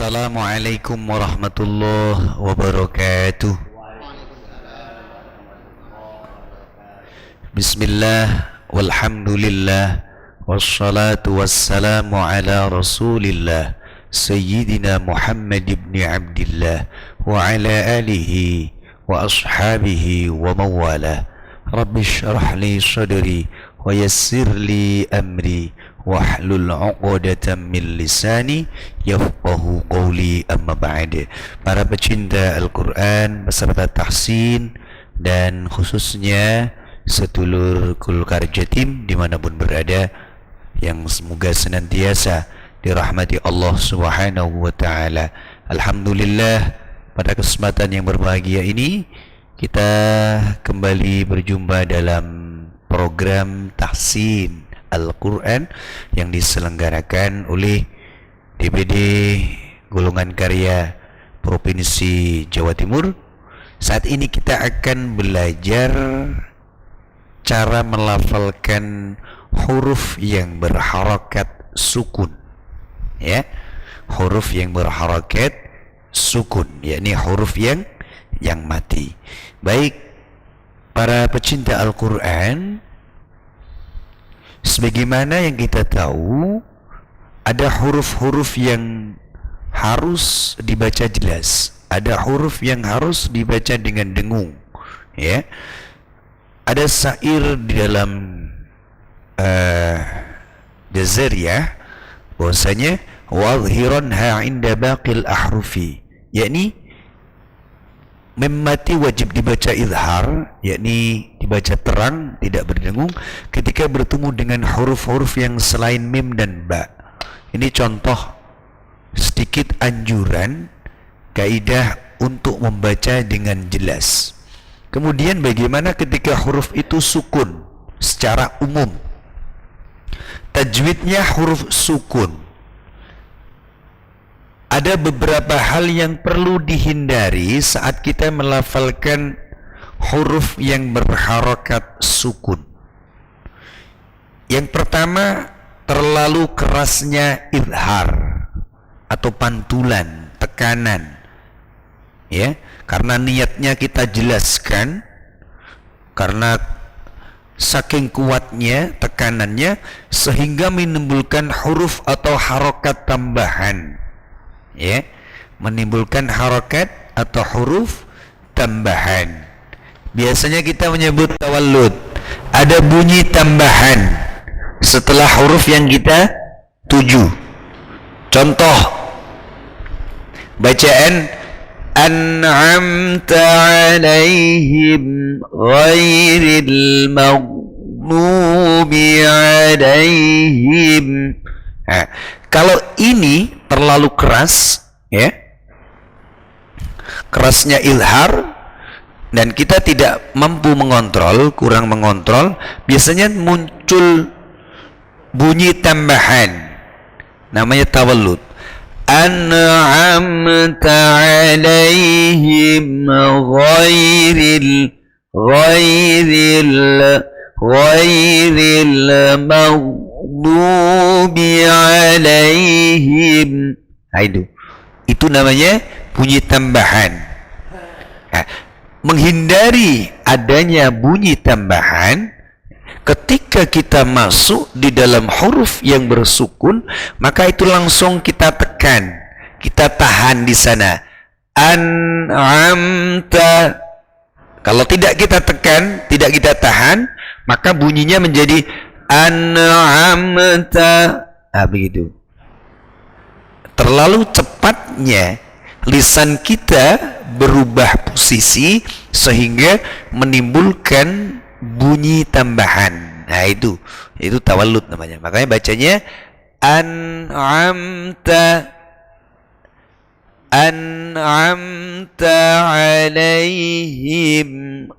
Assalamualaikum warahmatullahi wabarakatuh. Bismillah walhamdulillah wassalatu wassalamu ala rasulillah Sayyidina Muhammad ibn Abdillah wa ala alihi wa ashabihi wa mawala. Rabbi syrah li sadri wa yassir li amri wahlul 'uqdatam min lisani yafqahu qawli, amma ba'd. Para pecinta Al-Quran beserta tahsin dan khususnya sedulur Kulkar Jatim dimanapun berada, yang semoga senantiasa dirahmati Allah Subhanahu wa ta'ala. Alhamdulillah, pada kesempatan yang berbahagia ini kita kembali berjumpa dalam program tahsin Al-Quran yang diselenggarakan oleh DPD Golongan Karya Provinsi Jawa Timur. Saat ini kita akan belajar cara melafalkan huruf yang berharakat sukun, ya, huruf yang berharakat sukun, yakni huruf yang mati. Baik, para pecinta Al-Quran, sebagaimana yang kita tahu, ada huruf-huruf yang harus dibaca jelas, ada huruf yang harus dibaca dengan dengung, ya. Ada syair di dalam Jazariyah bahwasanya wadhiranha inda baqil ahrufi, yakni mati wajib dibaca izhar, yakni dibaca terang, tidak berdengung ketika bertemu dengan huruf-huruf yang selain mim dan ba. Ini contoh sedikit anjuran kaidah untuk membaca dengan jelas. Kemudian bagaimana ketika huruf itu sukun secara umum? Tajwidnya huruf sukun. Ada beberapa hal yang perlu dihindari saat kita melafalkan huruf yang berharakat sukun. Yang pertama, terlalu kerasnya izhar atau pantulan, tekanan, ya, karena niatnya kita jelaskan, karena saking kuatnya tekanannya sehingga menimbulkan huruf atau harokat tambahan, ya, menimbulkan harokat atau huruf tambahan. Biasanya kita menyebut tawallud, ada bunyi tambahan setelah huruf yang kita tuju. Contoh bacaan an'amta 'alaihim ghairil maghdubi 'alaihim. Nah, kalau ini terlalu keras, ya, kerasnya izhar, dan kita tidak mampu mengontrol, kurang mengontrol, biasanya muncul bunyi tambahan, namanya tawallud. An'amta 'alaihim ghairil maghdubi 'alaihim. Nah, itu namanya bunyi tambahan. Nah, menghindari adanya bunyi tambahan ketika kita masuk di dalam huruf yang bersukun, maka itu langsung kita tekan, kita tahan di sana. An'amta. Kalau tidak kita tekan, tidak kita tahan, maka bunyinya menjadi an'amta. Nah, begitu. Terlalu cepatnya lisan kita berubah posisi sehingga menimbulkan bunyi tambahan. Nah, itu tawallud namanya. Makanya bacanya an'amta 'alaihim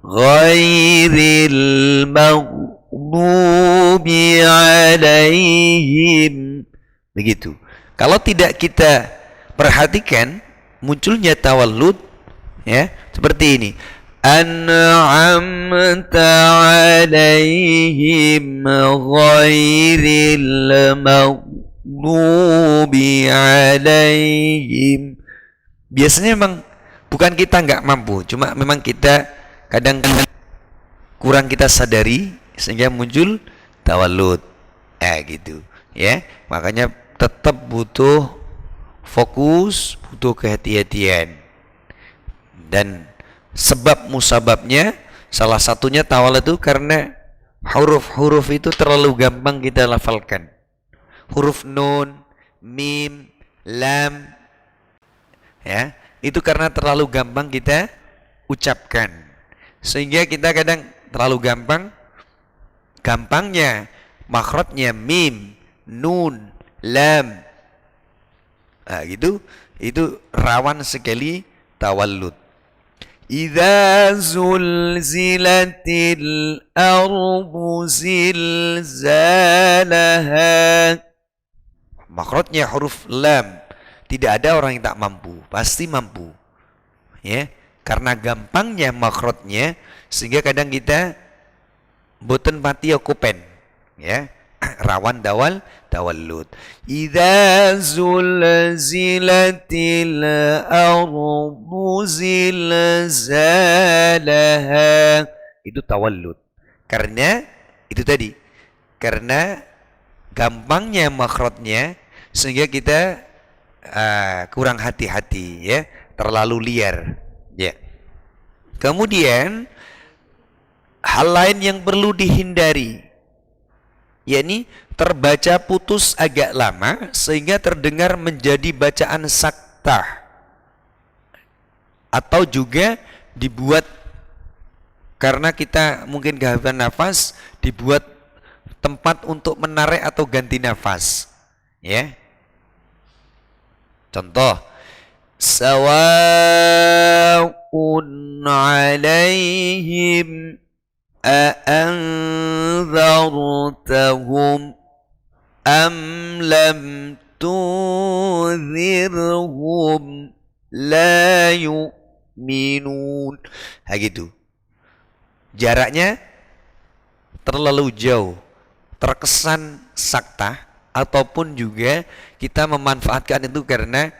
ghairil maghdubi 'alaihim. Begitu. Kalau tidak kita perhatikan, munculnya tawallud, ya, seperti ini. An'amta 'alaihim ghairil maghdubi maghdubi alaihim. Biasanya memang bukan kita nggak mampu, cuma memang kita kadang-kadang kurang kita sadari sehingga muncul tawallud. Gitu ya. Makanya tetap butuh fokus, butuh kehati-hatian. Dan sebab musababnya salah satunya tawallud itu karena huruf-huruf itu terlalu gampang kita lafalkan. Huruf nun, mim, lam, ya, itu karena terlalu gampang kita ucapkan. Sehingga kita kadang terlalu gampangnya makhrajnya mim, nun, lam. Gitu, itu rawan sekali tawallud. Idza zulzilatil ardu zilzalaha. Makhrajnya huruf lam. Tidak ada orang yang tak mampu, pasti mampu. Ya, karena gampangnya makhrajnya sehingga kadang kita boten pati okupen, ya. Rawan tawallud. Idza zulzilatil ardu zilzalaha. Itu tawallud. Karena itu tadi. Karena gampangnya makhrajnya sehingga kita kurang hati-hati, ya, terlalu liar, ya. Kemudian hal lain yang perlu dihindari, yakni terbaca putus agak lama sehingga terdengar menjadi bacaan saktah, atau juga dibuat karena kita mungkin kehabisan nafas, dibuat tempat untuk menarik atau ganti nafas, ya. Contoh, sawa'un 'alaihim a'anzartahum am lam tunzirhum la yu'minun. Gitu. Jaraknya terlalu jauh, terkesan saktah, ataupun juga kita memanfaatkan itu karena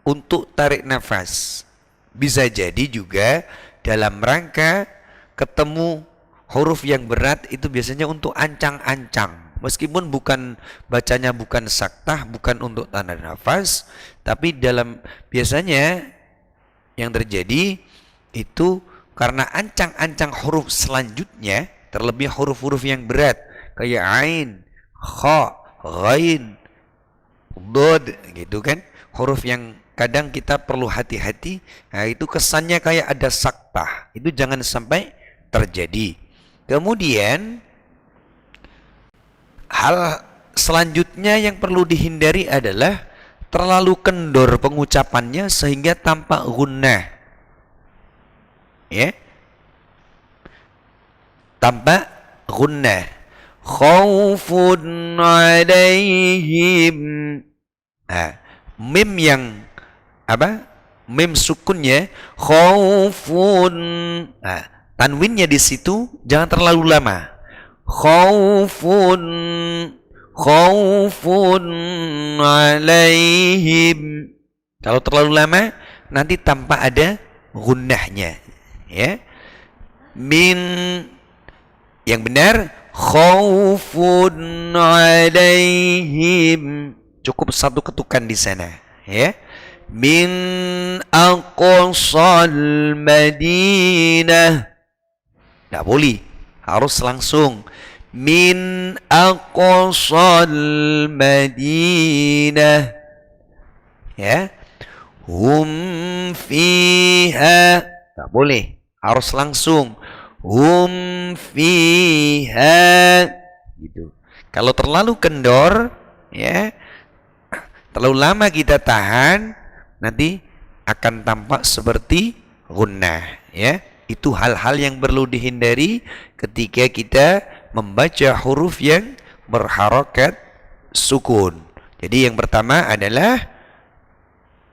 untuk tarik nafas. Bisa jadi juga dalam rangka ketemu huruf yang berat itu biasanya untuk ancang-ancang. Meskipun bacanya bukan saktah, bukan untuk tarik nafas, tapi biasanya yang terjadi itu karena ancang-ancang huruf selanjutnya, terlebih huruf-huruf yang berat kayak ain, kha, ghain, dod, gitu kan, huruf yang kadang kita perlu hati-hati. Itu kesannya kayak ada saktah, itu jangan sampai terjadi. Kemudian hal selanjutnya yang perlu dihindari adalah terlalu kendor pengucapannya sehingga tampak gunnah, ya, tampak gunnah. Khaufun 'alaihim. Mim yang mim sukunnya khaufun. Tanwinnya di situ jangan terlalu lama. Khaufun 'alaihim. Kalau terlalu lama nanti tanpa ada gunnahnya, ya. Yang benar khaufun 'alaihim. Cukup satu ketukan di sana, ya. Min aqsal Madinah. Tidak boleh, harus langsung min aqsal Madinah, ya. Hum fiha. Tidak boleh, harus langsung hum fiha, gitu. Kalau terlalu kendor, ya, terlalu lama kita tahan, nanti akan tampak seperti gunnah, ya. Itu hal-hal yang perlu dihindari ketika kita membaca huruf yang berharokat sukun. Jadi yang pertama adalah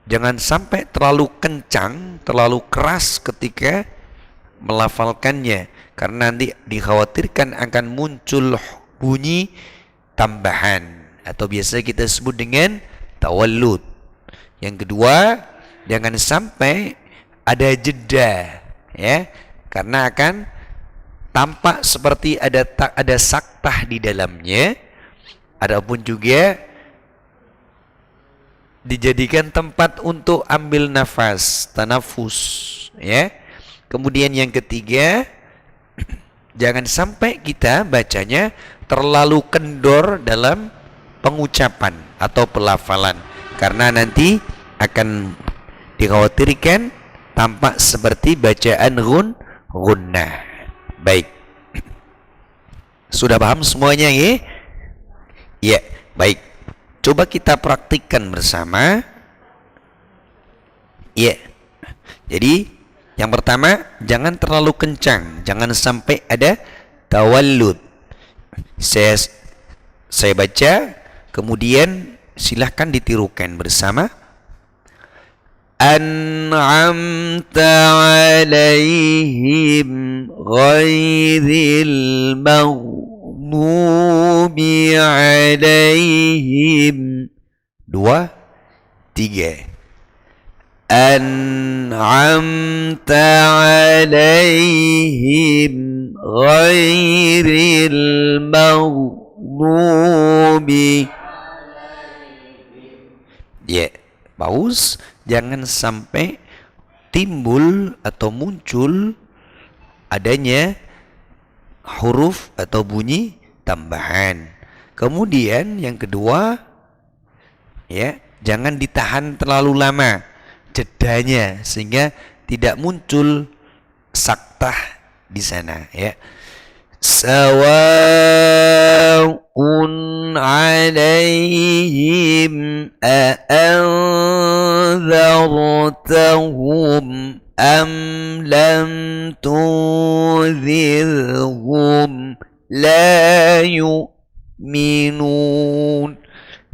jangan sampai terlalu kencang, terlalu keras ketika melafalkannya, karena nanti dikhawatirkan akan muncul bunyi tambahan, atau biasa kita sebut dengan tawallud. Yang kedua, jangan sampai ada jeda, ya, karena akan tampak seperti ada saktah di dalamnya. Adapun juga dijadikan tempat untuk ambil nafas, tanafus, ya. Kemudian yang ketiga, jangan sampai kita bacanya terlalu kendor dalam pengucapan atau pelafalan, karena nanti akan dikhawatirkan tampak seperti bacaan gunnah. Baik, sudah paham semuanya, ya? Ya, baik. Coba kita praktikkan bersama. Ya. Jadi, yang pertama, jangan terlalu kencang, jangan sampai ada tawallud. Saya baca, kemudian silahkan ditirukan bersama. An'amta alaihim ghairil maghdubi alaihim. 2, 3. An'amta alaihim ghairil maghdubi. Ya, paus. Jangan sampai timbul atau muncul adanya huruf atau bunyi tambahan. Kemudian yang kedua, ya, jangan ditahan terlalu lama jedanya sehingga tidak muncul saktah di sana, ya. Sawa'un 'alaihim a'anzartahum am lam tunzirhum la yu'minun.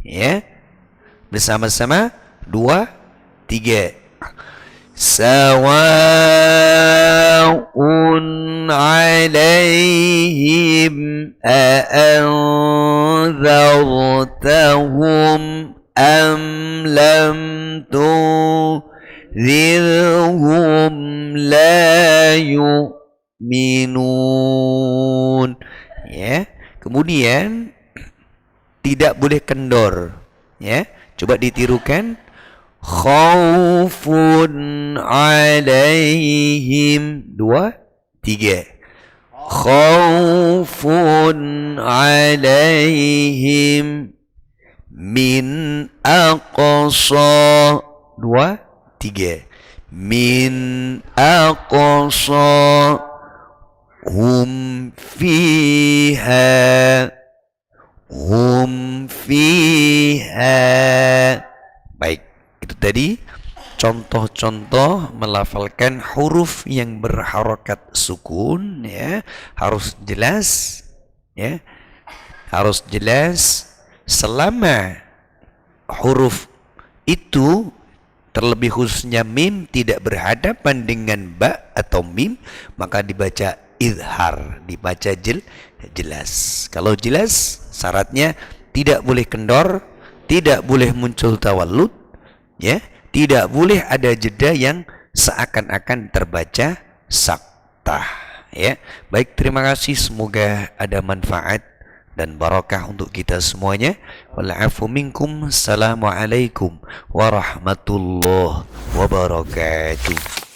Ya, bersama-sama 2, 3. Sawa'un 'alaihim a'anzartahum am lam tunzirhum la yu'minun. Ya, kemudian tidak boleh kendor, ya. Coba ditirukan. Khaufun 'alaihim. 2, 3. Khaufun 'alaihim min aqsa. 2, 3. Min aqsa hum fiha. Baik, itu tadi contoh-contoh melafalkan huruf yang berharokat sukun, ya. Harus jelas, ya. Harus jelas. Selama huruf itu, terlebih khususnya mim, tidak berhadapan dengan ba atau mim, maka dibaca izhar, dibaca jelas. Kalau jelas, syaratnya tidak boleh kendor, tidak boleh muncul tawallud, ya, tidak boleh ada jeda yang seakan-akan terbaca saktah, ya. Baik, terima kasih, semoga ada manfaat dan barakah untuk kita semuanya. Wal afu minkum. Assalamualaikum warahmatullahi wabarakatuh.